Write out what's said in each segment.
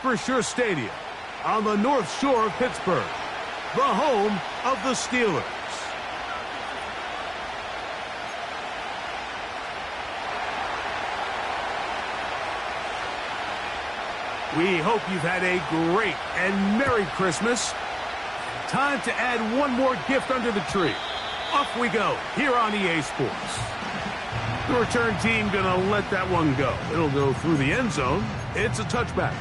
Acrisure Stadium on the North Shore of Pittsburgh, the home of the Steelers. We hope you've had a great and Merry Christmas. Time to add one more gift under the tree. Off we go here on EA Sports. The return team gonna let that one go. It'll go through the end zone. It's a touchback.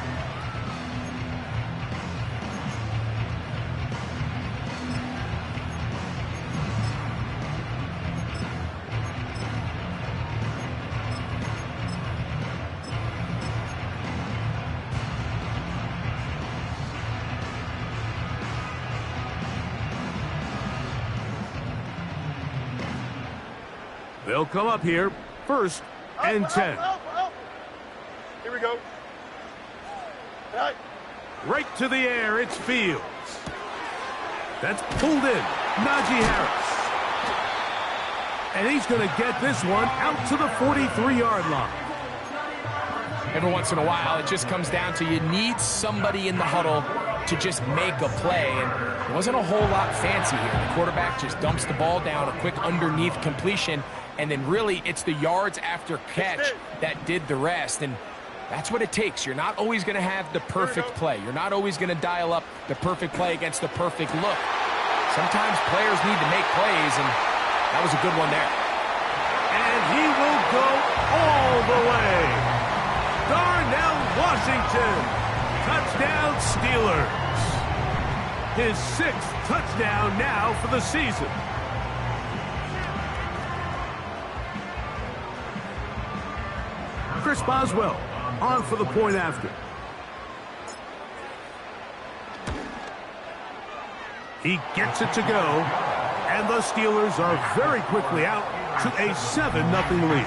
They'll come up here, 1st and 10. Here we go. Right to the air, it's Fields. That's pulled in, Najee Harris. And he's going to get this one out to the 43-yard line. Every once in a while, it just comes down to you need somebody in the huddle to just make a play. And it wasn't a whole lot fancy here. The quarterback just dumps the ball down, a quick underneath completion, and then really it's the yards after catch that did the rest. And that's what it takes. You're not always going to have the perfect play. You're not always going to dial up the perfect play against the perfect look. Sometimes players need to make plays, and that was a good one there. And he will go all the way. Darnell Washington, touchdown Steelers. His 6th touchdown now for the season. Chris Boswell on for the point after. He gets it to go, and the Steelers are very quickly out to a 7-0 lead.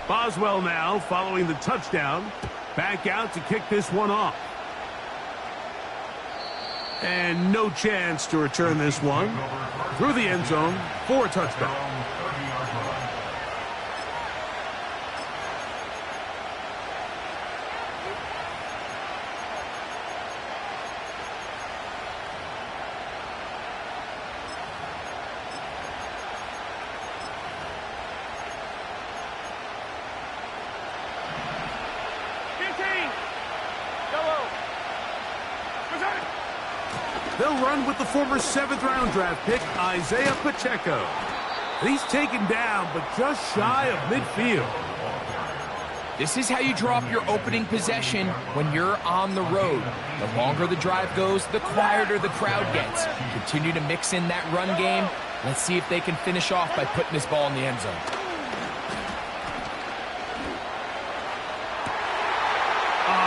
Boswell now following the touchdown. Back out to kick this one off. And no chance to return this one. Through the end zone for a touchdown. They'll run with the former 7th-round draft pick, Isaiah Pacheco. He's taken down, but just shy of midfield. This is how you draw up your opening possession when you're on the road. The longer the drive goes, the quieter the crowd gets. Continue to mix in that run game. Let's see if they can finish off by putting this ball in the end zone.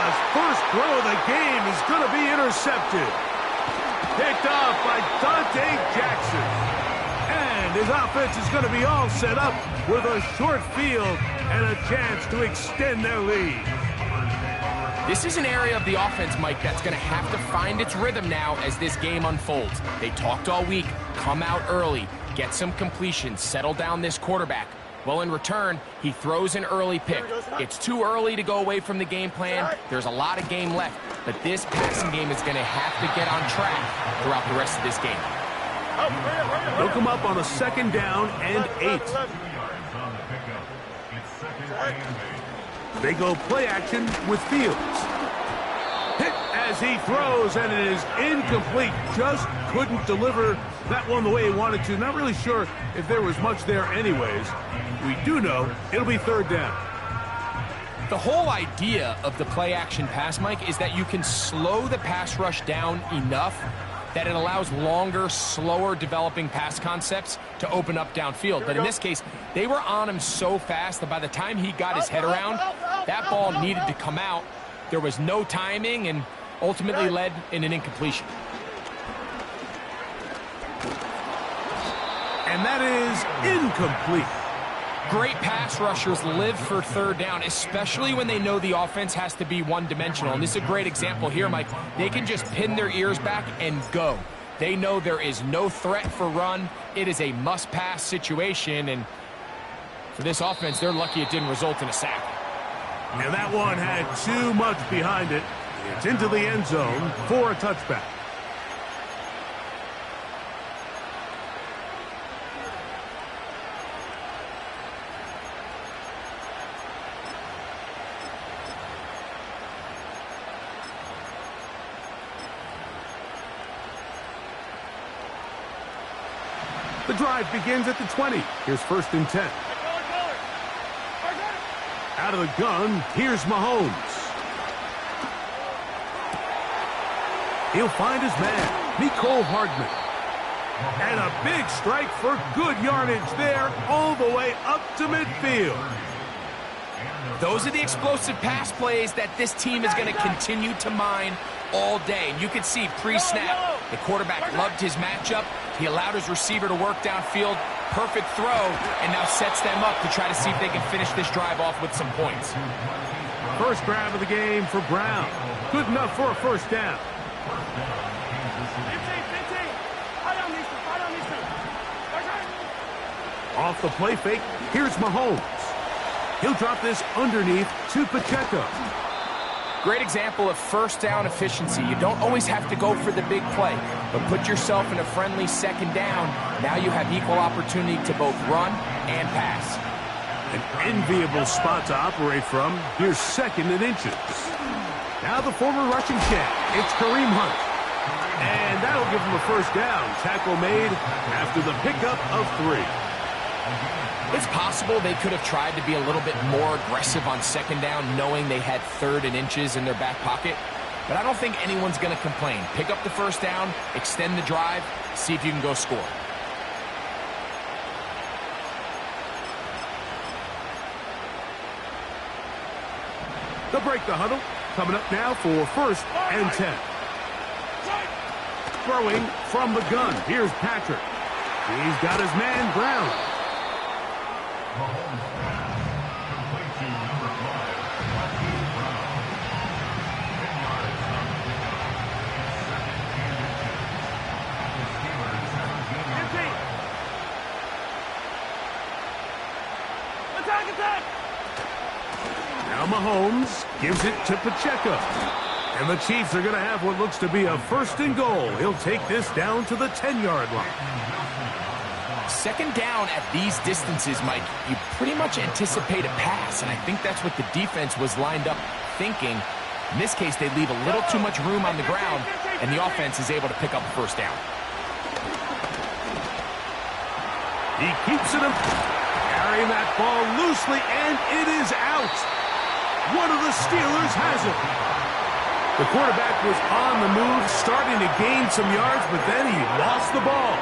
His first throw of the game is going to be intercepted. Picked off by Dante Jackson. And his offense is going to be all set up with a short field and a chance to extend their lead. This is an area of the offense, Mike, that's going to have to find its rhythm now as this game unfolds. They talked all week, come out early, get some completions, settle down this quarterback. Well, in return, he throws an early pick. It's too early to go away from the game plan. There's a lot of game left, but this passing game is going to have to get on track throughout the rest of this game. They'll come up on a 2nd down and 8. They go play action with Fields. Hit as he throws, and it is incomplete. Just couldn't deliver that one the way he wanted to. Not really sure if there was much there anyways. We do know it'll be 3rd down. The whole idea of the play-action pass, Mike, is that you can slow the pass rush down enough that it allows longer, slower developing pass concepts to open up downfield. But in this case, they were on him so fast that by the time he got his head around, that ball needed to come out. There was no timing and ultimately led in an incompletion. And that is incomplete. Great pass rushers live for third down, especially when they know the offense has to be one-dimensional. And this is a great example here, Mike. They can just pin their ears back and go. They know there is no threat for run. It is a must-pass situation, and for this offense, they're lucky it didn't result in a sack. And that one had too much behind it. It's into the end zone for a touchback. The drive begins at the 20. Here's 1st and 10. Out of the gun, here's Mahomes. He'll find his man, Mecole Hardman. And a big strike for good yardage there, all the way up to midfield. Those are the explosive pass plays that this team is going to continue to mine all day. And you can see pre-snap, the quarterback loved his matchup. He allowed his receiver to work downfield. Perfect throw, and now sets them up to try to see if they can finish this drive off with some points. First grab of the game for Brown. Good enough for a first down. Off the play fake, here's Mahomes. He'll drop this underneath to Pacheco. Great example of first down efficiency. You don't always have to go for the big play, but put yourself in a friendly second down. Now you have equal opportunity to both run and pass. An enviable spot to operate from. Here's 2nd and inches. Now the former rushing champ, it's Kareem Hunt. And that'll give him a first down. Tackle made after the pickup of 3. It's possible they could have tried to be a little bit more aggressive on second down, knowing they had 3rd and inches in their back pocket. But I don't think anyone's going to complain. Pick up the first down, extend the drive, see if you can go score. They'll break the huddle. Coming up now for 1st and 10. Throwing from the gun. Here's Patrick. He's got his man Brown. Now Mahomes gives it to Pacheco. And the Chiefs are going to have what looks to be a 1st and goal. He'll take this down to the 10-yard line. Second down at these distances, Mike, you pretty much anticipate a pass, and I think that's what the defense was lined up thinking. In this case, they leave a little too much room on the ground, and the offense is able to pick up a first down. He keeps it up, carrying that ball loosely, and it is out. One of the Steelers has it. The quarterback was on the move, starting to gain some yards, but then he lost the ball.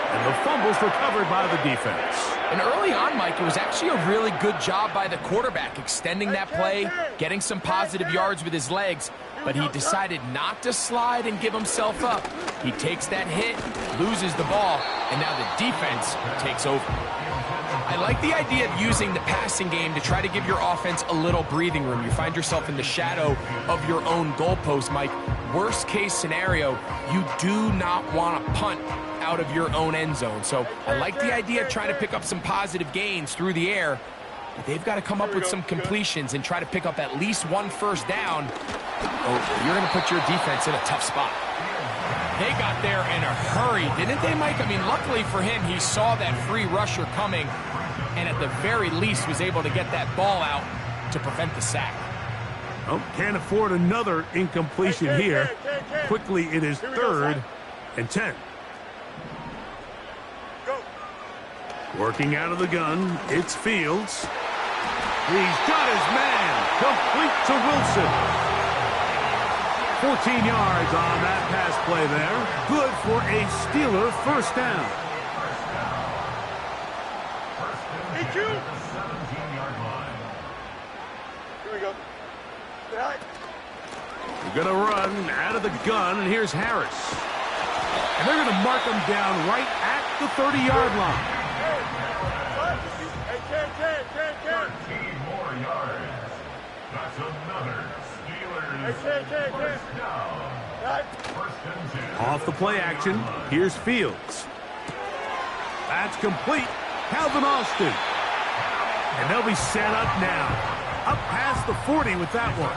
And the fumble's recovered by the defense. And early on, Mike, it was actually a really good job by the quarterback, extending that play, getting some positive yards with his legs, but he decided not to slide and give himself up. He takes that hit, loses the ball, and now the defense takes over. I like the idea of using the passing game to try to give your offense a little breathing room. You find yourself in the shadow of your own goalpost, Mike. Worst case scenario, you do not want to punt out of your own end zone. So I like the idea of trying to pick up some positive gains through the air. But they've got to come up with some completions and try to pick up at least one first down. Oh, you're going to put your defense in a tough spot. They got there in a hurry, didn't they, Mike? I mean, luckily for him, he saw that free rusher coming and at the very least was able to get that ball out to prevent the sack. Oh, can't afford another incompletion here. Quickly, it is 3rd and 10. Working out of the gun, it's Fields. He's got his man, complete to Wilson. 14 yards on that pass play there. Good for a Steeler first down. Here we go. We're going to run out of the gun, and here's Harris. And they're going to mark him down right at the 30-yard line. Hey, 10. Off the play action, here's Fields. That's complete. Calvin Austin. And they'll be set up now. Up past the 40 with that one.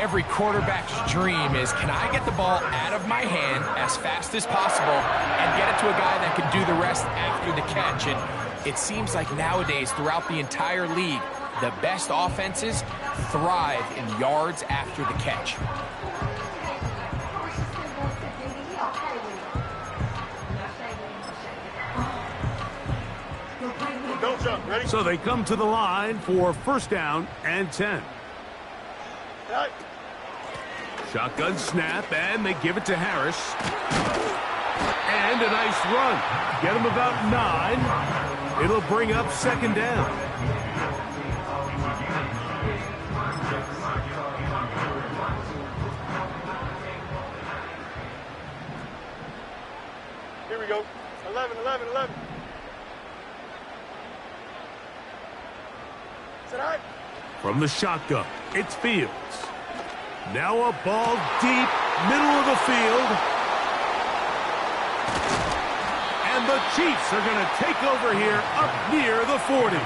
Every quarterback's dream is, can I get the ball out of my hand as fast as possible and get it to a guy that can do the rest after the catch? And it seems like nowadays, throughout the entire league, the best offenses thrive in yards after the catch. Don't jump. Ready? So they come to the line for first down and 10. Right. Shotgun snap, and they give it to Harris. And a nice run. Get him about 9. It'll bring up second down. Here we go. 11. Sit high. From the shotgun, it's Fields. Now a ball deep, middle of the field. And the Chiefs are going to take over here up near the 40.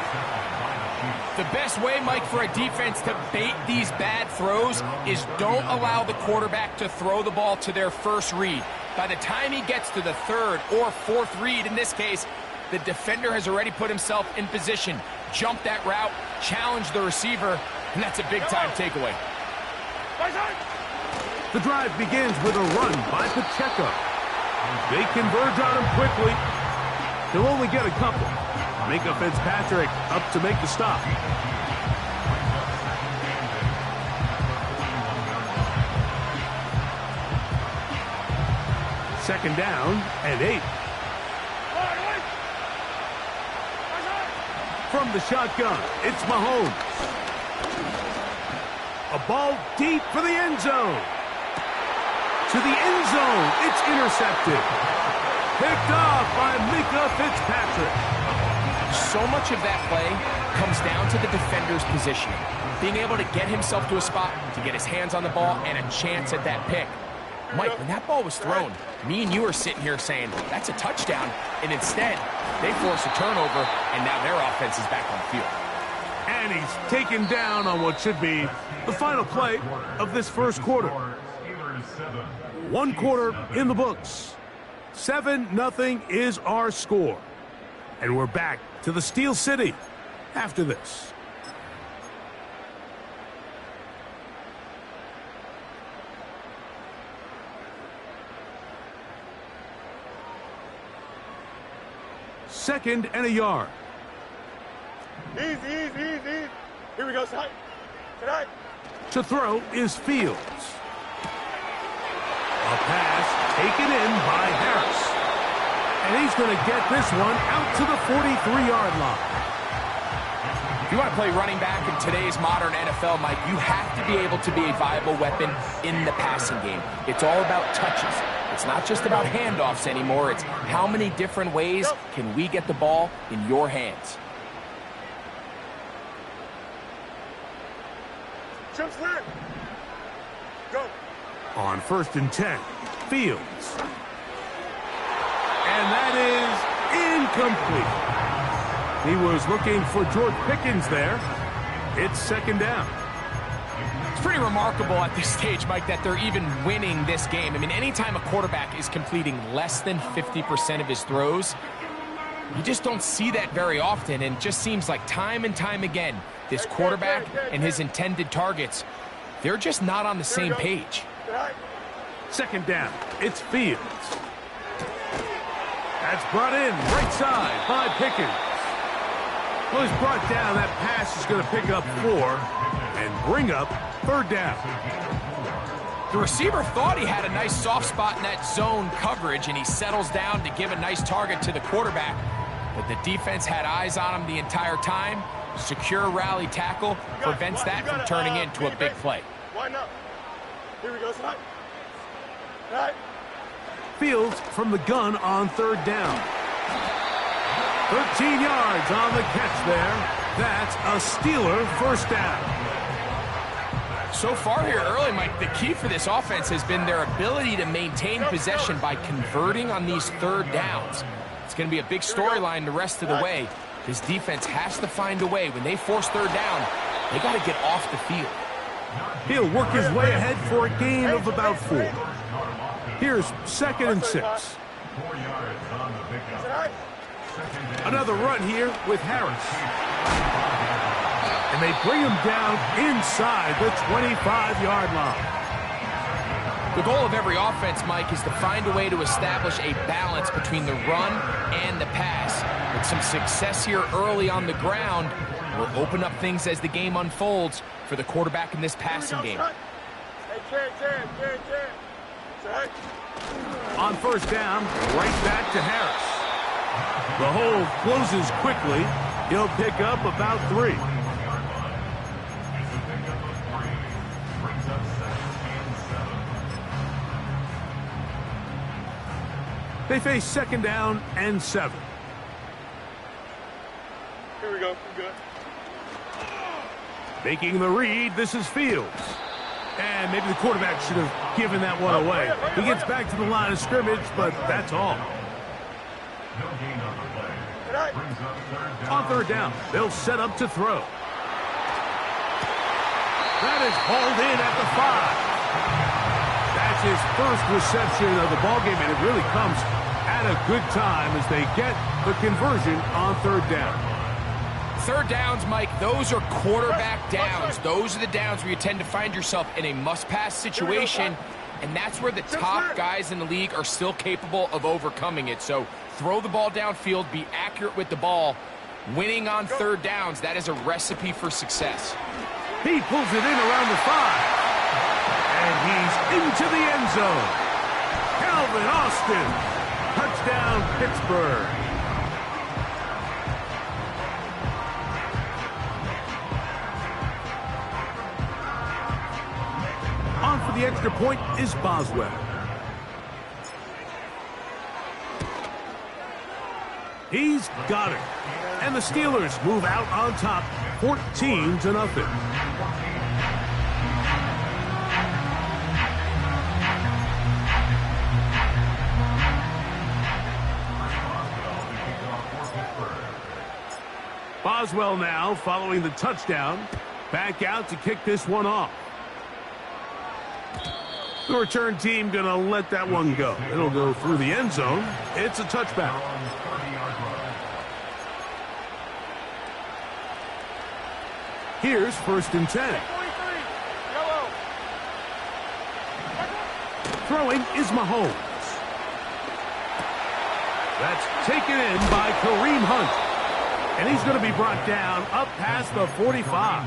The best way, Mike, for a defense to bait these bad throws is don't allow the quarterback to throw the ball to their first read. By the time he gets to the third or fourth read, in this case, the defender has already put himself in position, jump that route, challenge the receiver, and that's a big-time takeaway. The drive begins with a run by Pacheco. They converge on him quickly. They'll only get a couple. Minkah Fitzpatrick up to make the stop. Second down and 8. From the shotgun, it's Mahomes. A ball deep for the end zone. To the end zone, it's intercepted. Picked off by Minkah Fitzpatrick. So much of that play comes down to the defender's positioning, being able to get himself to a spot to get his hands on the ball and a chance at that pick. Mike, when that ball was thrown, me and you are sitting here saying, that's a touchdown, and instead, they force a turnover, and now their offense is back on the field. And he's taken down on what should be the final play of this first quarter. 1 quarter in the books. 7-0 is our score. And we're back to the Steel City after this. Second and a yard. Easy. Here we go. Sit high. To throw is Fields. A pass taken in by Harris. And he's going to get this one out to the 43-yard line. If you want to play running back in today's modern NFL, Mike, you have to be able to be a viable weapon in the passing game. It's all about touches. It's not just about handoffs anymore. It's how many different ways can we get the ball in your hands. Jump slant. Go. On first and 10, Fields. And that is incomplete. He was looking for George Pickens there. It's second down. It's pretty remarkable at this stage, Mike, that they're even winning this game. I mean, anytime a quarterback is completing less than 50% of his throws, you just don't see that very often, and it just seems like time and time again, this quarterback and his intended targets, they're just not on the same page. Second down, it's Fields. That's brought in right side by Pickens. Well, he's brought down. That pass is going to pick up 4 and bring up third down. The receiver thought he had a nice soft spot in that zone coverage, and he settles down to give a nice target to the quarterback. But the defense had eyes on him the entire time. Secure rally tackle prevents that from turning into a big play. Why not? Here we go. Slide. Right. Fields from the gun on third down. 13 yards on the catch there. That's a Steeler first down. So far here early, Mike, the key for this offense has been their ability to maintain possession by converting on these third downs. It's going to be a big storyline the rest of the way. This defense has to find a way. When they force third down, they got to get off the field. He'll work his way ahead for a gain of about 4. Here's 2nd and 6. Another run here with Harris. And they bring him down inside the 25-yard line. The goal of every offense, Mike, is to find a way to establish a balance between the run and the pass. With some success here early on the ground will open up things as the game unfolds for the quarterback in this passing game. On first down, right back to Harris. The hole closes quickly. He'll pick up about 3. They face 2nd down and 7. Here we go. We're good. Making the read, this is Fields. And maybe the quarterback should have given that one away. He gets back to the line of scrimmage, but that's all. On third down, they'll set up to throw. That is hauled in at the 5. That's his first reception of the ballgame, and it really comes at a good time as they get the conversion on third down. Third downs, Mike, those are quarterback downs. Those are the downs where you tend to find yourself in a must-pass situation, and that's where the top guys in the league are still capable of overcoming it. So throw the ball downfield, be accurate with the ball. Winning on third downs, that is a recipe for success. He pulls it in around the 5. And he's into the end zone. Calvin Austin. Touchdown, Pittsburgh. On for the extra point is Boswell. He's got it. And the Steelers move out on top, 14-0. Boswell now following the touchdown. Back out to kick this one off. The return team going to let that one go. It'll go through the end zone. It's a touchback. Here's 1st and 10. Throwing is Mahomes. That's taken in by Kareem Hunt. And he's going to be brought down up past the 45.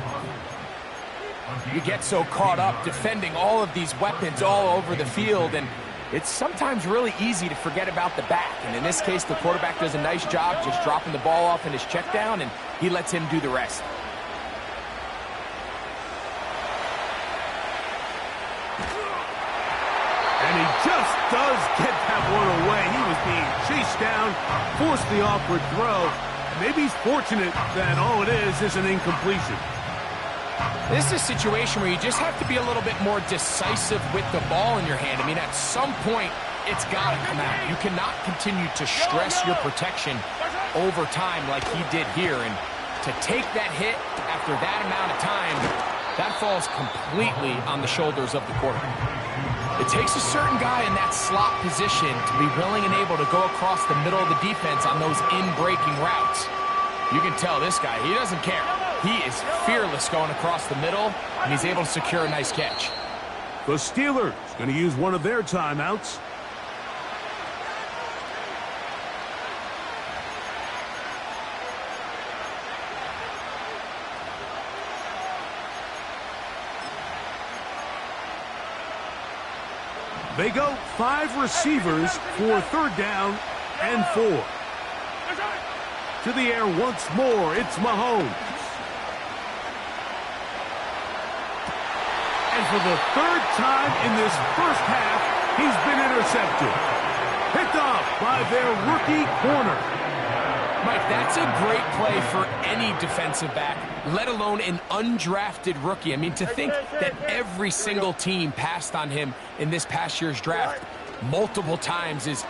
You get so caught up defending all of these weapons all over the field, and it's sometimes really easy to forget about the back. And in this case, the quarterback does a nice job just dropping the ball off in his check down, and he lets him do the rest. And he just does get that one away. He was being chased down, forced the awkward throw. Maybe he's fortunate that all it is an incompletion. This is a situation where you just have to be a little bit more decisive with the ball in your hand. I mean, at some point, it's got to come out. You cannot continue to stress your protection over time like he did here. And to take that hit after that amount of time, that falls completely on the shoulders of the quarterback. It takes a certain guy in that slot position to be willing and able to go across the middle of the defense on those in-breaking routes. You can tell this guy, he doesn't care. He is fearless going across the middle, and he's able to secure a nice catch. The Steelers going to use one of their timeouts. They go 5 receivers for third down and 4. To the air once more, it's Mahomes. And for the 3rd time in this first half, he's been intercepted. Picked off by their rookie corner. Mike, Mike, that's a great play for any defensive back, let alone an undrafted rookie. I mean, to think that every single team passed on him in this past year's draft multiple times is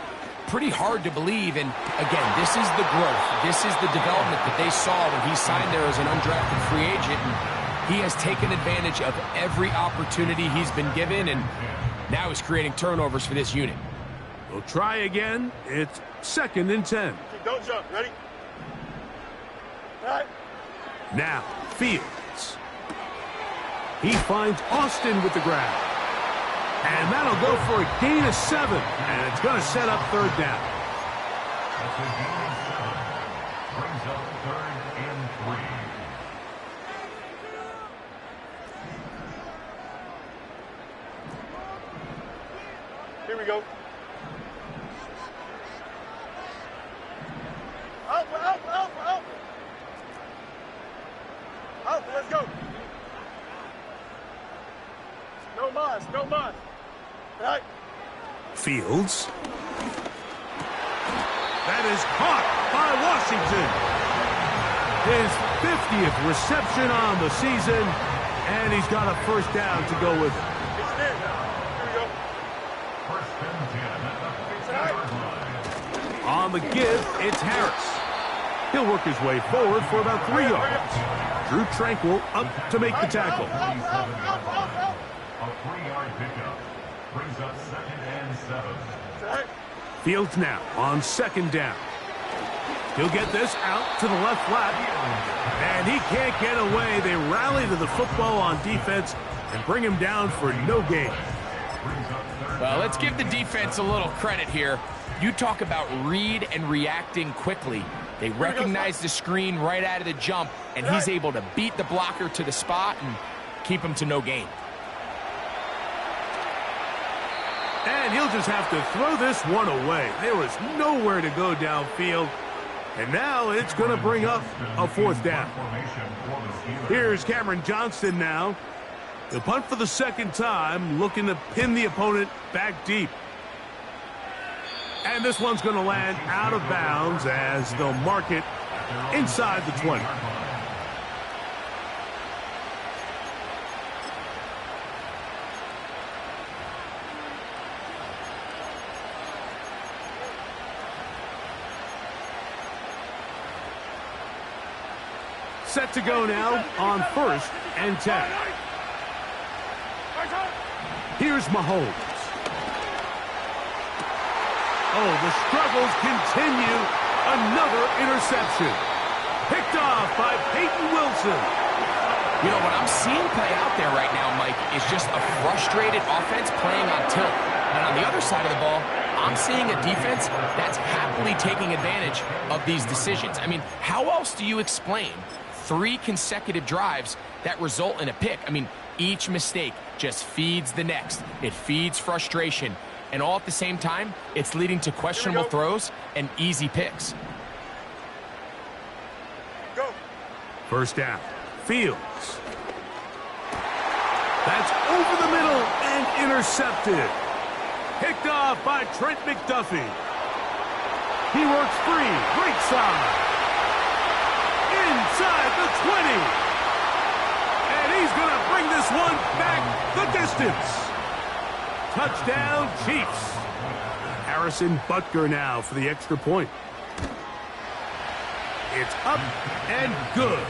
pretty hard to believe. And again, this is the growth. This is the development that they saw when he signed there as an undrafted free agent. And he has taken advantage of every opportunity he's been given, and now he's creating turnovers for this unit. We'll try again. It's 2nd and 10. Okay, don't jump. Ready? All right. Now, Fields. He finds Austin with the grab. And that'll go for a gain of 7. And it's going to set up 3rd down. That's a gain of 7. Brings up 3rd and 3. Here we go. Out, out, out, out. Out, let's go. No mas, no mas. All right. Fields. That is caught by Washington. His 50th reception on the season, and he's got a 1st down to go with it. It's in. Here we go. 1st and 10 at the 50-yard line. On the give, it's Harris. He'll work his way forward for about 3 yards. Drew Tranquil up to make the tackle. A 3-yard pickup. Brings up 2nd and 7. All right. Fields now on 2nd down. He'll get this out to the left flat. And he can't get away. They rally to the football on defense and bring him down for no gain. Well, let's give the defense a little credit here. You talk about read and reacting quickly. They recognize the screen right out of the jump, and he's able to beat the blocker to the spot and keep him to no gain. And he'll just have to throw this one away. There was nowhere to go downfield. And now it's going to bring up a 4th down. Here's Cameron Johnston now. He'll punt for the 2nd time, looking to pin the opponent back deep. And this one's going to land out of bounds as they'll mark it inside the 20. Set to go now on 1st and 10. Here's Mahomes. Oh, the struggles continue. Another interception. Picked off by Peyton Wilson. You know, what I'm seeing play out there right now, Mike, is just a frustrated offense playing on tilt. And on the other side of the ball, I'm seeing a defense that's happily taking advantage of these decisions. I mean, how else do you explain 3 consecutive drives that result in a pick? I mean, each mistake just feeds the next. It feeds frustration. And all at the same time, it's leading to questionable throws and easy picks. Go. 1st down. Fields. That's over the middle and intercepted. Picked off by Trent McDuffie. He works free. Right side. Inside the 20. And he's going to bring this one back the distance. Touchdown, Chiefs. Harrison Butker now for the extra point. It's up and good.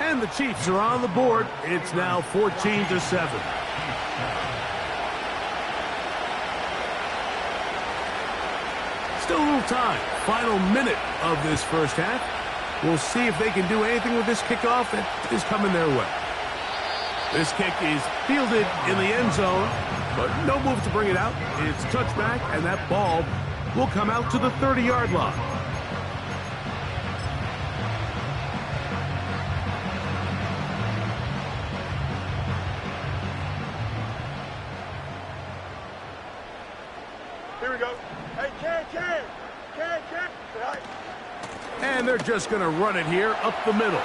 And the Chiefs are on the board. It's now 14-7. Still a little time. Final minute of this 1st half. We'll see if they can do anything with this kickoff that is coming their way. This kick is fielded in the end zone, but no move to bring it out. It's touchback, and that ball will come out to the 30-yard line. Here we go. Hey, Can. Right. And they're just going to run it here up the middle.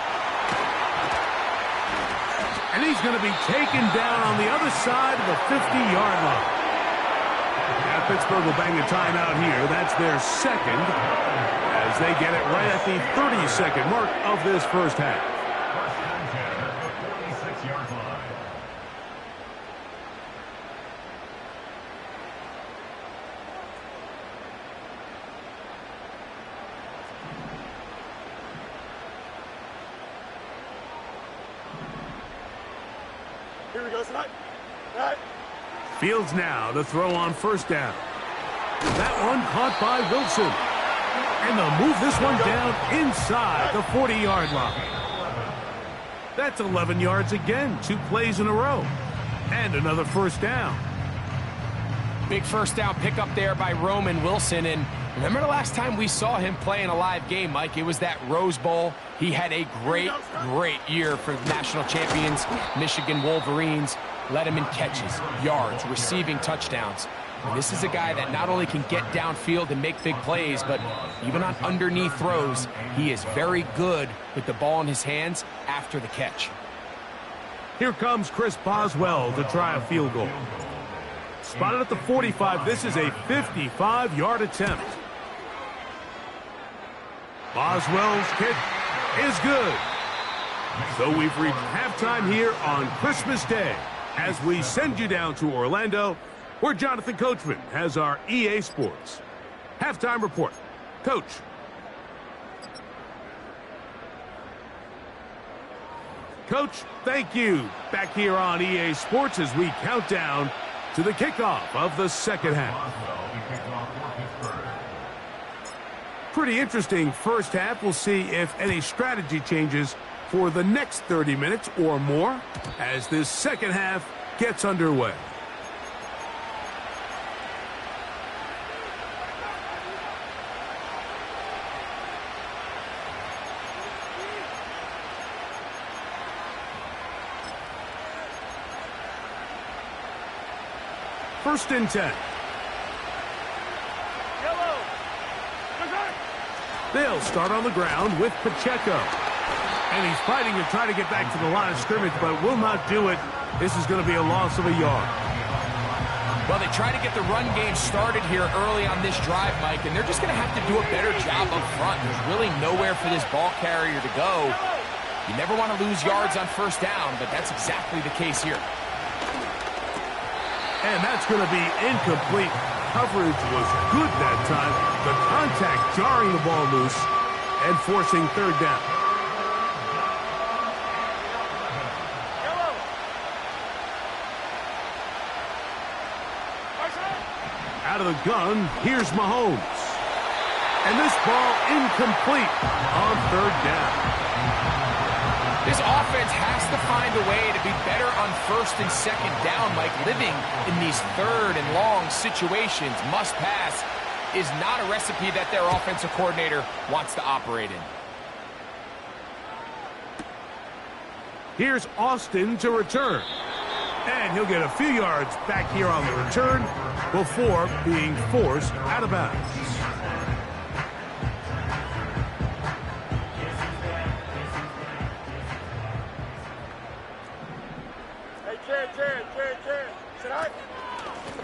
And he's going to be taken down on the other side of the 50-yard line. At Pittsburgh will bang a timeout here. That's their second, as they get it right at the 30-second mark of this first half. First and 10 at the 46-yard line. Here we go, tonight. Tonight. Fields now to throw on first down. That one caught by Wilson. And they'll move this one down inside the 40-yard line. That's 11 yards again, 2 plays in a row. And another first down. Big first down pickup there by Roman Wilson. And remember the last time we saw him play in a live game, Mike? It was that Rose Bowl. He had a great, great year for the national champions, Michigan Wolverines. Led him in catches, yards, receiving touchdowns. And this is a guy that not only can get downfield and make big plays, but even on underneath throws, he is very good with the ball in his hands after the catch. Here comes Chris Boswell to try a field goal. Spotted at the 45. This is a 55-yard attempt. Boswell's kick is good. So we've reached halftime here on Christmas Day as we send you down to Orlando, where Jonathan Coachman has our EA Sports halftime report. Coach. Coach, thank you. Back here on EA Sports as we count down to the kickoff of the second half. Pretty interesting first half. We'll see if any strategy changes for the next 30 minutes or more as this second half gets underway. First and 10. They'll start on the ground with Pacheco. And he's fighting to try to get back to the line of scrimmage, but will not do it. This is going to be a loss of a yard. Well, they try to get the run game started here early on this drive, Mike, and they're just going to have to do a better job up front. There's really nowhere for this ball carrier to go. You never want to lose yards on first down, but that's exactly the case here. And that's going to be incomplete. Coverage was good that time. The contact jarring the ball loose and forcing third down. Out of the gun, here's Mahomes. And this ball incomplete on third down. This offense has to find a way to be better on first and second down, Mike. Living in these third and long situations, must pass, is not a recipe that their offensive coordinator wants to operate in. Here's Austin to return. And he'll get a few yards back here on the return before being forced out of bounds.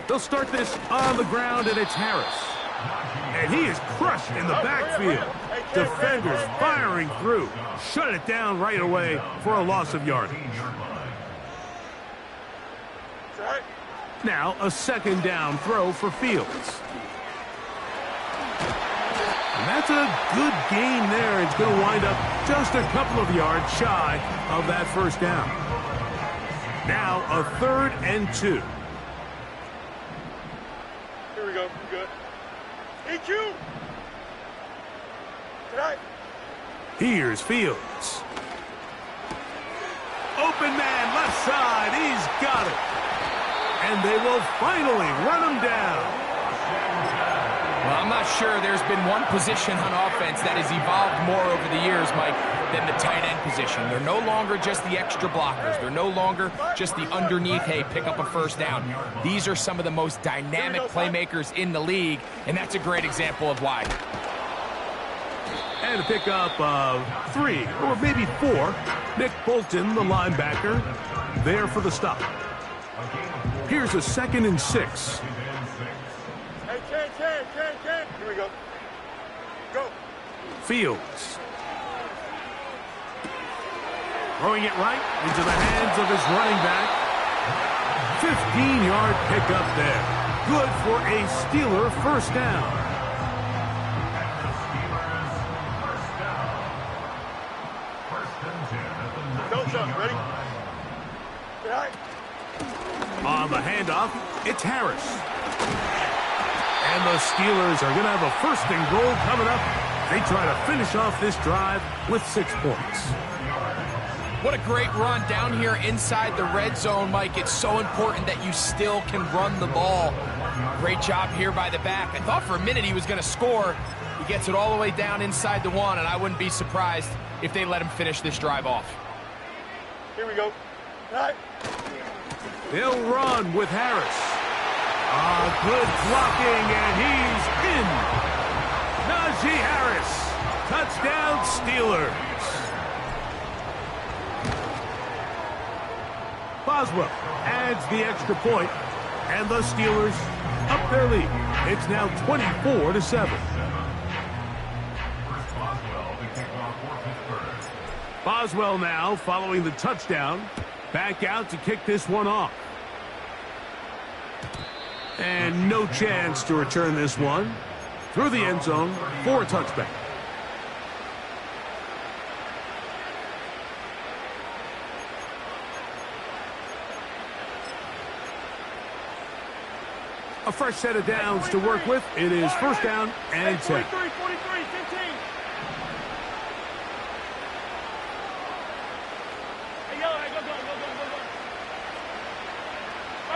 They'll start this on the ground, and it's Harris. And he is crushed in the backfield. Defenders firing through. Shut it down right away for a loss of yardage. Now a second down throw for Fields. And that's a good gain there. It's going to wind up just a couple of yards shy of that first down. Now a 3rd and 2. Here we go. Good. EQ. Tonight. Here's Fields. Open man, left side. He's got it. And they will finally run him down. Well, I'm not sure there's been one position on offense that has evolved more over the years, Mike, than the tight end position. They're no longer just the extra blockers. They're no longer just the underneath, hey, pick up a first down. These are some of the most dynamic playmakers in the league, and that's a great example of why. And a pickup of 3, or maybe 4. Nick Bolton, the linebacker, there for the stop. Here's a 2nd and 6. Fields. Throwing it right into the hands of his running back. 15-yard pickup there. Good for a Steeler first down. Go, Chuck. Ready? All right. On the handoff, it's Harris. And the Steelers are going to have a first and goal coming up. They try to finish off this drive with 6 points. What a great run down here inside the red zone, Mike. It's so important that you still can run the ball. Great job here by the back. I thought for a minute he was going to score. He gets it all the way down inside the 1, and I wouldn't be surprised if they let him finish this drive off. Here we go. All right. They'll run with Harris. Good blocking, and he's in. Najee Harris. Touchdown, Steelers. Boswell adds the extra point, and the Steelers up their lead. It's now 24-7. Boswell now following the touchdown. Back out to kick this one off. And no chance to return this one through the end zone for a touchback. A fresh set of downs to work with. It is first down and 10. 43, 43, 15. Hey, yo, hey, go.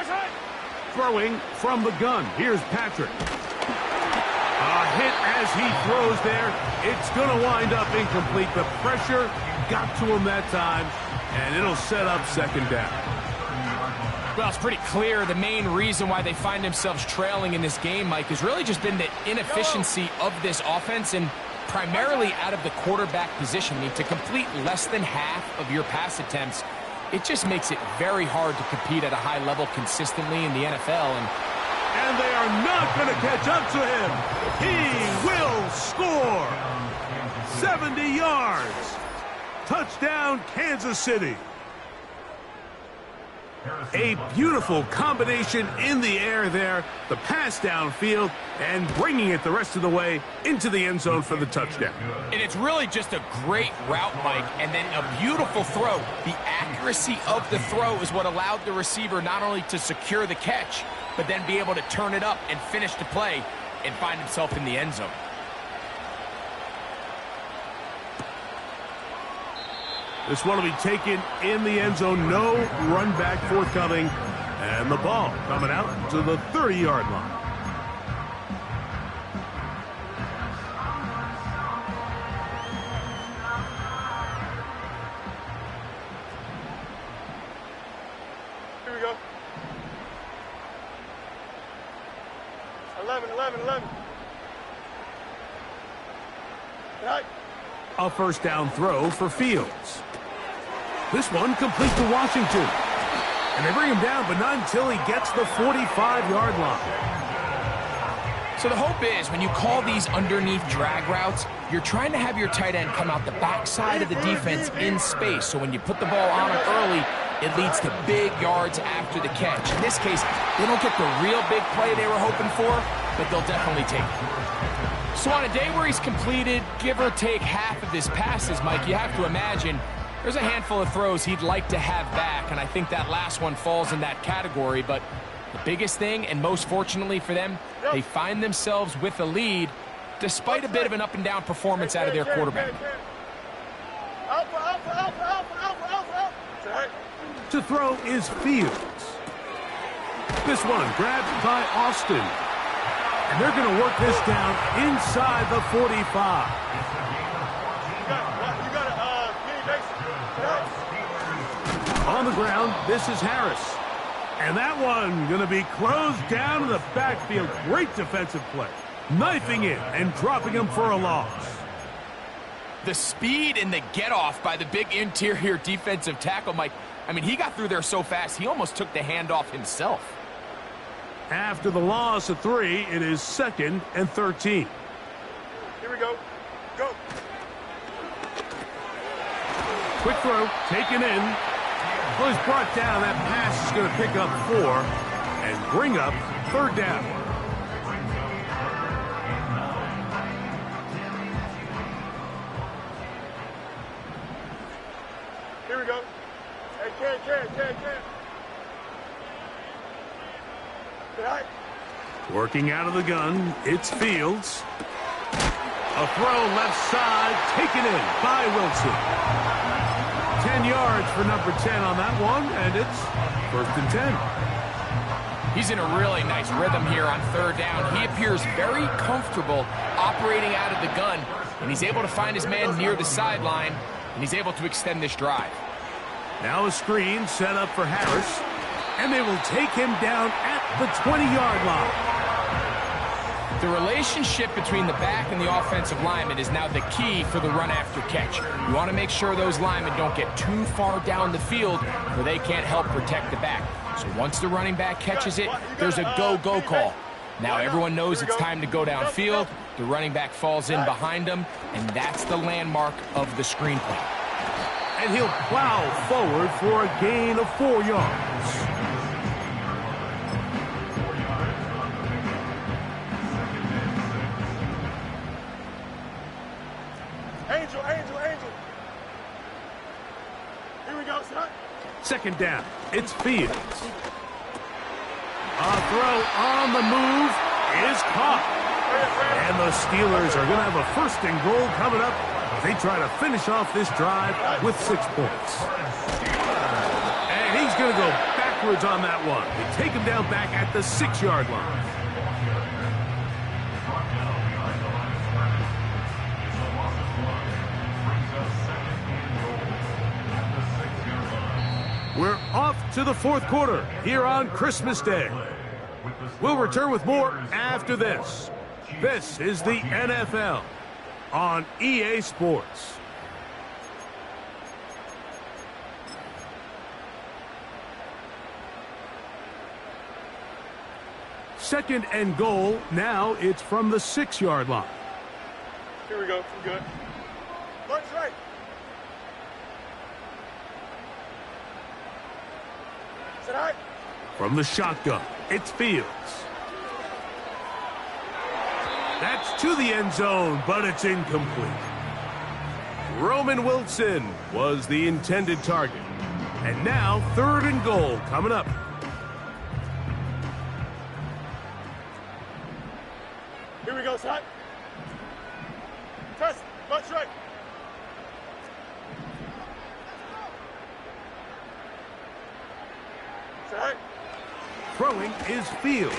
Right. Throwing from the gun. Here's Patrick. A hit as he throws there. It's going to wind up incomplete. The pressure got to him that time, and it'll set up second down. Well, it's pretty clear the main reason why they find themselves trailing in this game, Mike, has really just been the inefficiency of this offense and primarily out of the quarterback position. I mean, to complete less than half of your pass attempts, it just makes it very hard to compete at a high level consistently in the NFL. And they are not going to catch up to him. He will score. 70 yards. Touchdown, Kansas City. A beautiful combination in the air there. The pass downfield and bringing it the rest of the way into the end zone for the touchdown. And it's really just a great route, Mike, and then a beautiful throw. The accuracy of the throw is what allowed the receiver not only to secure the catch, but then be able to turn it up and finish the play and find himself in the end zone. This one will be taken in the end zone. No run back forthcoming. And the ball coming out to the 30-yard line. Here we go. 11. All right. A first down throw for Fields. This one complete to Washington. And they bring him down, but not until he gets the 45-yard line. So the hope is when you call these underneath drag routes, you're trying to have your tight end come out the backside of the defense in space. So when you put the ball on him early, it leads to big yards after the catch. In this case, they don't get the real big play they were hoping for, but they'll definitely take it. So on a day where he's completed, give or take half of his passes, Mike, you have to imagine there's a handful of throws he'd like to have back, and I think that last one falls in that category. But the biggest thing, and most fortunately for them, they find themselves with a lead despite a bit of an up-and-down performance out of their quarterback. Alpha. To throw is Fields. This one grabbed by Austin. And they're going to work this down inside the 45. On the ground, this is Harris. And that one going to be closed down in the backfield. Great defensive play. Knifing in and dropping him for a loss. The speed and the get-off by the big interior defensive tackle, Mike. I mean, he got through there so fast, he almost took the handoff himself. After the loss of 3, it is 2nd and 13. Here we go. Go. Quick throw, taken in. Well, he's brought down. That pass is going to pick up 4 and bring up 3rd down. Here we go. Hey, Ken. Say hi. Working out of the gun, it's Fields. A throw left side, taken in by Wilson. 10 yards for number 10 on that one, and it's 1st and 10. He's in a really nice rhythm here on 3rd down. He appears very comfortable operating out of the gun, and he's able to find his man near the sideline, and he's able to extend this drive. Now a screen set up for Harris, and they will take him down at the 20-yard line. The relationship between the back and the offensive lineman is now the key for the run after catch. You want to make sure those linemen don't get too far down the field where they can't help protect the back. So once the running back catches it, there's a go-go call. Now everyone knows it's time to go downfield. The running back falls in behind him, and that's the landmark of the screen play. And he'll plow forward for a gain of 4 yards. Angel. Here we go, son. 2nd down, it's Fields. A throw on the move is caught. And the Steelers are going to have a 1st and goal coming up as they try to finish off this drive with 6 points. And he's going to go backwards on that one. They take him down back at the 6-yard line. We're off to the 4th quarter here on Christmas Day. We'll return with more after this. This is the NFL on EA Sports. Second and goal. Now it's from the 6-yard line. Here we go. Good. Lunch right. Say hi. From the shotgun, it's Fields. That's to the end zone, but it's incomplete. Roman Wilson was the intended target. And now 3rd and goal coming up. Here we go, son. Test. Lunch right. Say hi. Throwing is Fields.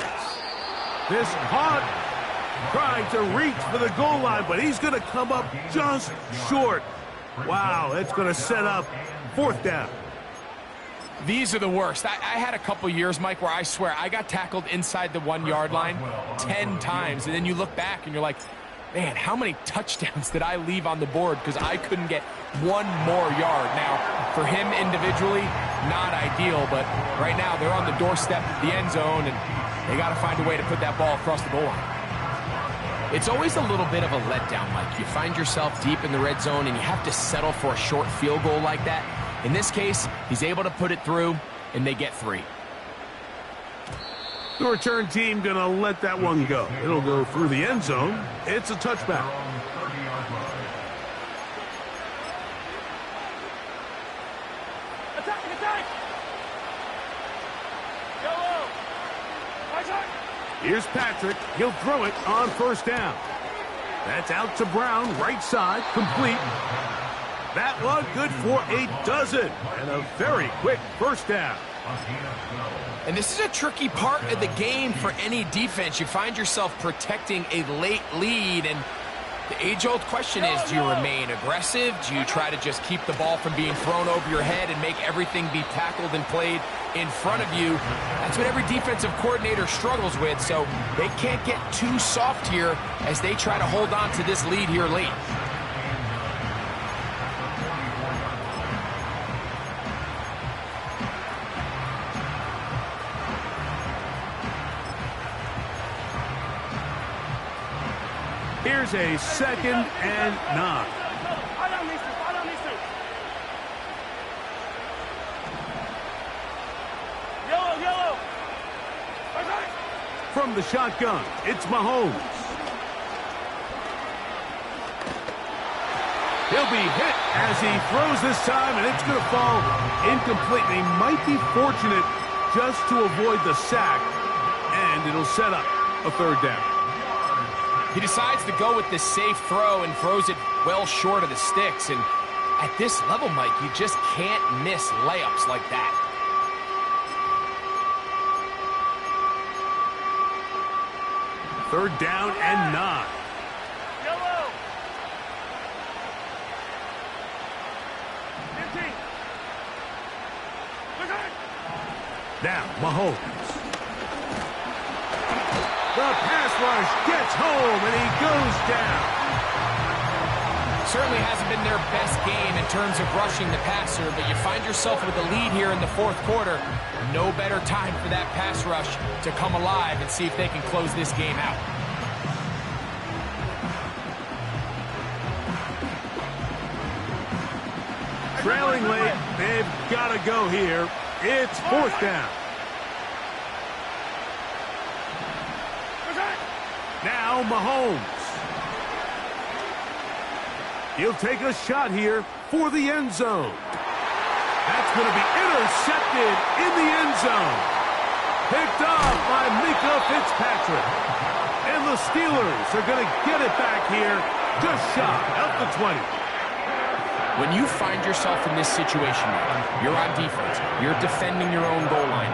This hot trying to reach for the goal line, but he's going to come up just short. Wow, that's going to set up 4th down. These are the worst. I had a couple years, Mike, where I swear I got tackled inside the 1-yard line 10 times, and then you look back and you're like, man, how many touchdowns did I leave on the board because I couldn't get 1 more yard? Now, for him individually, not ideal, but right now they're on the doorstep of the end zone, and they got to find a way to put that ball across the goal line. It's always a little bit of a letdown, Mike. You find yourself deep in the red zone, and you have to settle for a short field goal like that. In this case, he's able to put it through, and they get 3. The return team going to let that one go. It'll go through the end zone. It's a touchback. Attack! Yellow! Here's Patrick. He'll throw it on 1st down. That's out to Brown, right side, complete. That one good for a dozen, and a very quick 1st down. And this is a tricky part of the game for any defense. You find yourself protecting a late lead, and the age-old question is, do you remain aggressive? Do you try to just keep the ball from being thrown over your head and make everything be tackled and played in front of you? That's what every defensive coordinator struggles with, so they can't get too soft here as they try to hold on to this lead here late. Here's a 2nd and 9. from the shotgun. It's Mahomes. He'll be hit as he throws this time, and it's going to fall incomplete. He might be fortunate just to avoid the sack, and it'll set up a third down. He decides to go with this safe throw and throws it well short of the sticks. And at this level, Mike, you just can't miss layups like that. Third down and 9. Yellow. 15. Look at it. Now, Mahomes. The pass rush gets home, and he goes down. Certainly hasn't been their best game in terms of rushing the passer, but you find yourself with a lead here in the fourth quarter. No better time for that pass rush to come alive and see if they can close this game out. Trailing late, they've got to go here. It's fourth down. Now Mahomes. He'll take a shot here for the end zone. That's going to be intercepted in the end zone. Picked off by Minkah Fitzpatrick. And the Steelers are going to get it back here just shy of the 20. When you find yourself in this situation, you're on defense, you're defending your own goal line,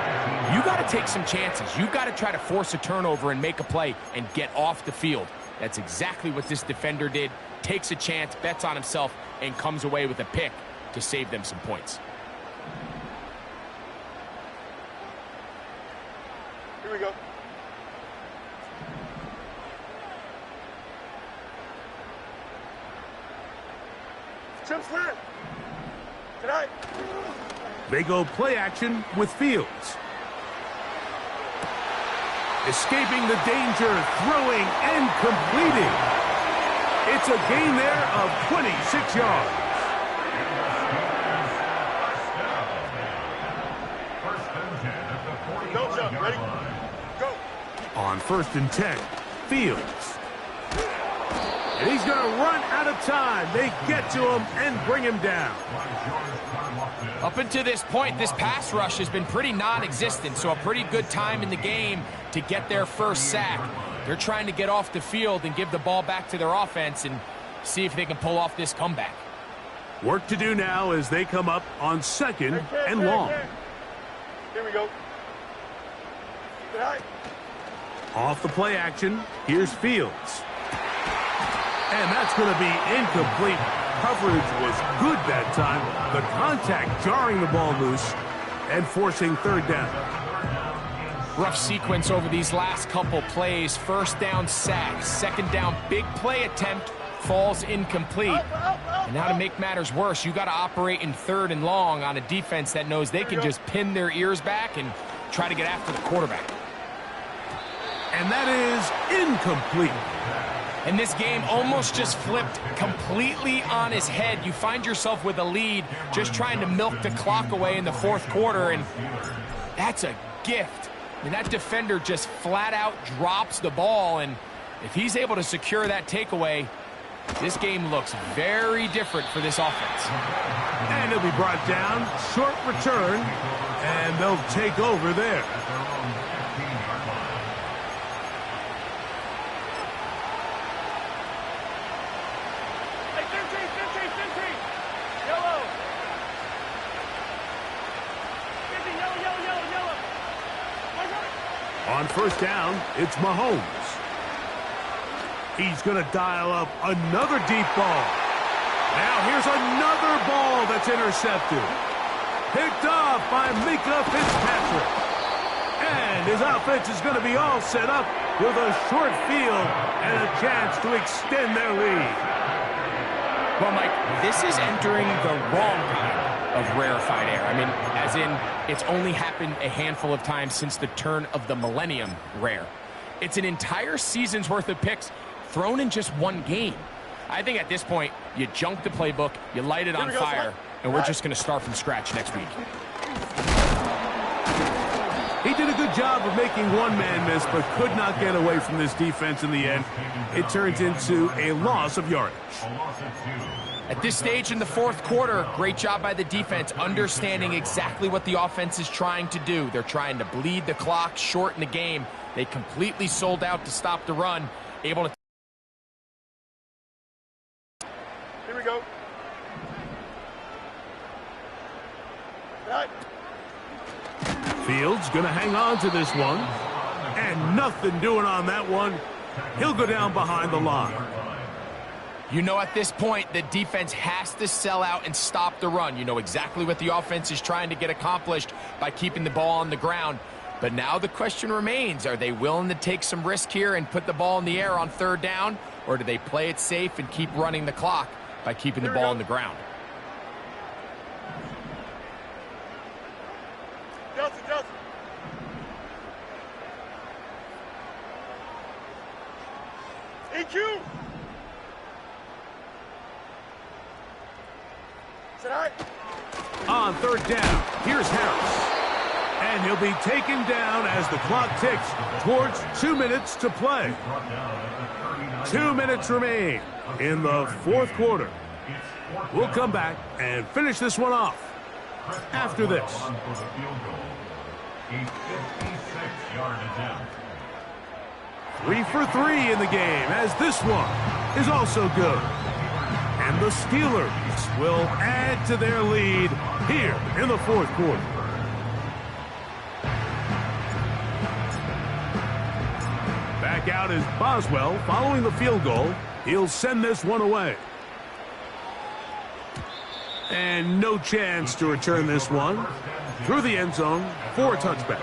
you got to take some chances. You got to try to force a turnover and make a play and get off the field. That's exactly what this defender did. Takes a chance, bets on himself, and comes away with a pick to save them some points. Here we go. Jim Slant. Tonight. They go play action with Fields. Escaping the danger, throwing and completing. It's a gain there of 26 yards. Go, jump. Ready? Go. On 1st and 10, Fields. And he's going to run out of time. They get to him and bring him down. Up until this point, this pass rush has been pretty non-existent, so a pretty good time in the game to get their first sack. They're trying to get off the field and give the ball back to their offense and see if they can pull off this comeback. Work to do now as they come up on 2nd and long. Here we go. Tonight. Off the play action, here's Fields. And that's going to be incomplete. Coverage was good that time. The contact jarring the ball loose and forcing third down. Rough sequence over these last couple plays. First down sack, second down big play attempt, falls incomplete. And now to make matters worse, you got to operate in 3rd and long on a defense that knows they can just pin their ears back and try to get after the quarterback. And that is incomplete. And this game almost just flipped completely on his head. You find yourself with a lead, just trying to milk the clock away in the fourth quarter, and that's a gift. And that defender just flat out drops the ball, and if he's able to secure that takeaway, this game looks very different for this offense. And he'll be brought down, short return, and they'll take over there. On 1st down, it's Mahomes. He's going to dial up another deep ball. Now here's another ball that's intercepted. Picked off by Minkah Fitzpatrick. And his offense is going to be all set up with a short field and a chance to extend their lead. Well, Mike, this is entering the wrong kind of rarefied air. I mean, as in, it's only happened a handful of times since the turn of the millennium rare. It's an entire season's worth of picks thrown in just one game. I think at this point, you junk the playbook, you light it on fire, and we're just going to start from scratch next week. He did a good job of making one man miss, but could not get away from this defense in the end. It turns into a loss of yardage. At this stage in the fourth quarter, great job by the defense, understanding exactly what the offense is trying to do. They're trying to bleed the clock, shorten the game. They completely sold out to stop the run, able to... Here we go. Right. Fields going to hang on to this one. And nothing doing on that one. He'll go down behind the line. You know, at this point, the defense has to sell out and stop the run. You know exactly what the offense is trying to get accomplished by keeping the ball on the ground. But now the question remains, are they willing to take some risk here and put the ball in the air on third down? Or do they play it safe and keep running the clock by keeping the ball on the ground? Delta. EQ. On third down, here's Harris. And he'll be taken down as the clock ticks towards 2 minutes to play. 2 minutes remain in the fourth quarter. We'll come back and finish this one off after this. 3 for 3 in the game, as this one is also good. And the Steelers will add to their lead here in the fourth quarter. Back out is Boswell following the field goal. He'll send this one away. And no chance to return this one through the end zone for a touchback.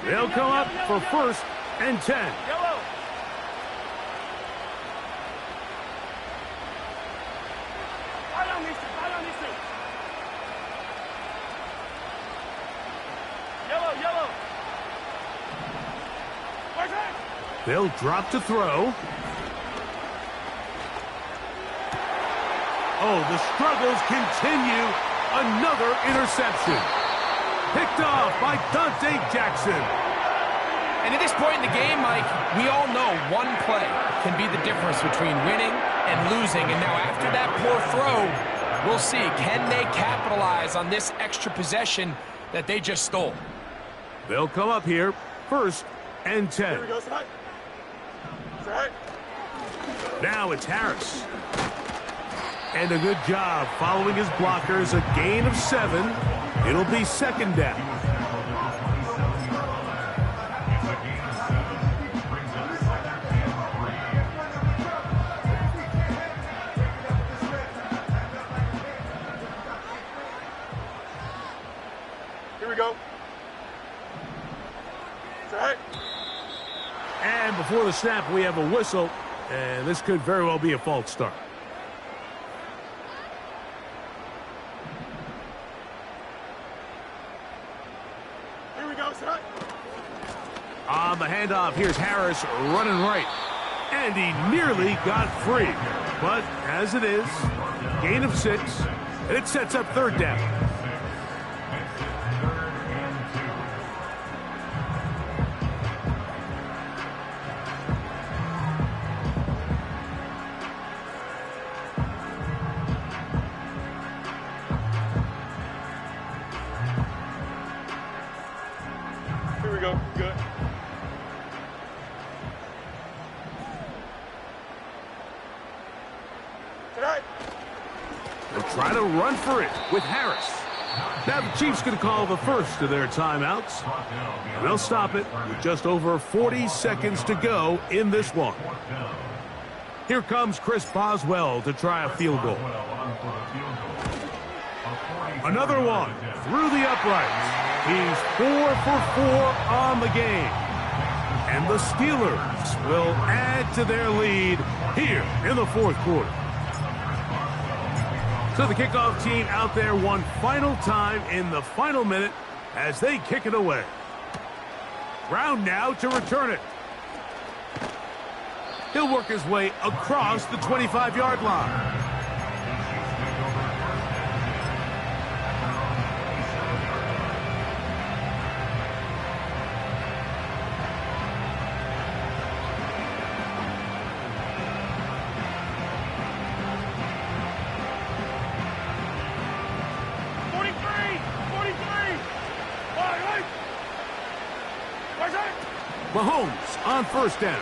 They'll come up for 1st and 10. Yellow. Yellow. They'll drop to throw. Oh, the struggles continue. Another interception. Picked off by Dante Jackson. And at this point in the game, Mike, we all know one play can be the difference between winning and losing. And now after that poor throw, we'll see. Can they capitalize on this extra possession that they just stole? They'll come up here, 1st and 10. Here we go, side. Now it's Harris. And a good job following his blockers, a gain of 7. It'll be 2nd down. Here we go. And before the snap, we have a whistle. And this could very well be a false start. On the handoff, here's Harris running right. And he nearly got free. But as it is, gain of 6, and it sets up 3rd down. Here we go. Good. They'll try to run for it with Harris. Now the Chiefs going to call the first of their timeouts. And they'll stop it with just over 40 seconds to go in this one. Here comes Chris Boswell to try a field goal. Another one through the uprights. He's 4 for 4 on the game. And the Steelers will add to their lead here in the fourth quarter. So the kickoff team out there one final time in the final minute as they kick it away. Brown now to return it. He'll work his way across the 25-yard line. Mahomes on first down.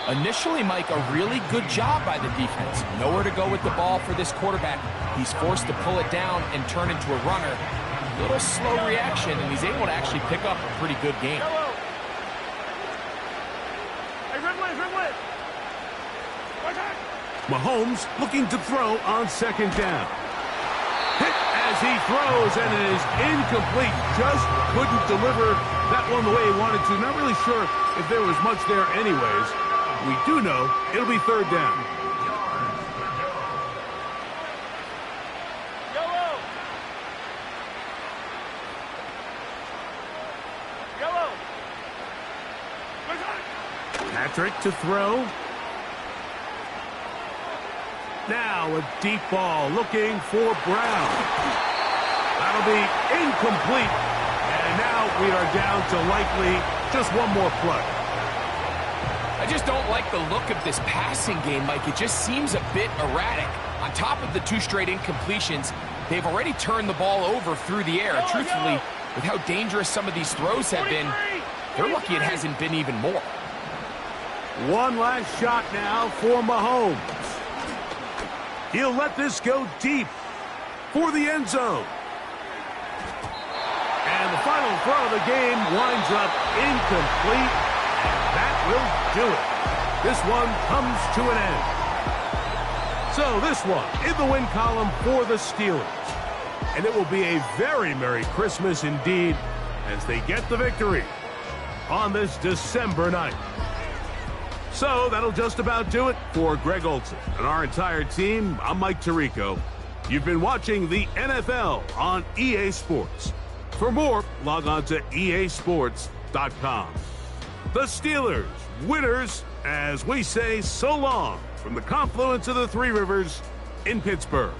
Initially, Mike, a really good job by the defense. Nowhere to go with the ball for this quarterback. He's forced to pull it down and turn into a runner. Little slow reaction, and he's able to actually pick up a pretty good game. Mahomes looking to throw on second down. Hit as he throws, and it is incomplete. Just couldn't deliver that one the way he wanted to. Not really sure if there was much there anyways. We do know it'll be third down. Patrick to throw. Now a deep ball looking for Brown. That'll be incomplete. And now we are down to likely just one more play. I just don't like the look of this passing game, Mike. It just seems a bit erratic. On top of the 2 straight incompletions, they've already turned the ball over through the air. Truthfully, with how dangerous some of these throws have been, they're lucky it hasn't been even more. One last shot now for Mahomes. He'll let this go deep for the end zone. And the final throw of the game winds up incomplete. And that will do it. This one comes to an end. So this one in the win column for the Steelers. And it will be a very Merry Christmas indeed as they get the victory on this December night. So that'll just about do it for Greg Olsen and our entire team. I'm Mike Tirico. You've been watching the NFL on EA Sports. For more, log on to easports.com. The Steelers, winners, as we say so long from the confluence of the Three Rivers in Pittsburgh.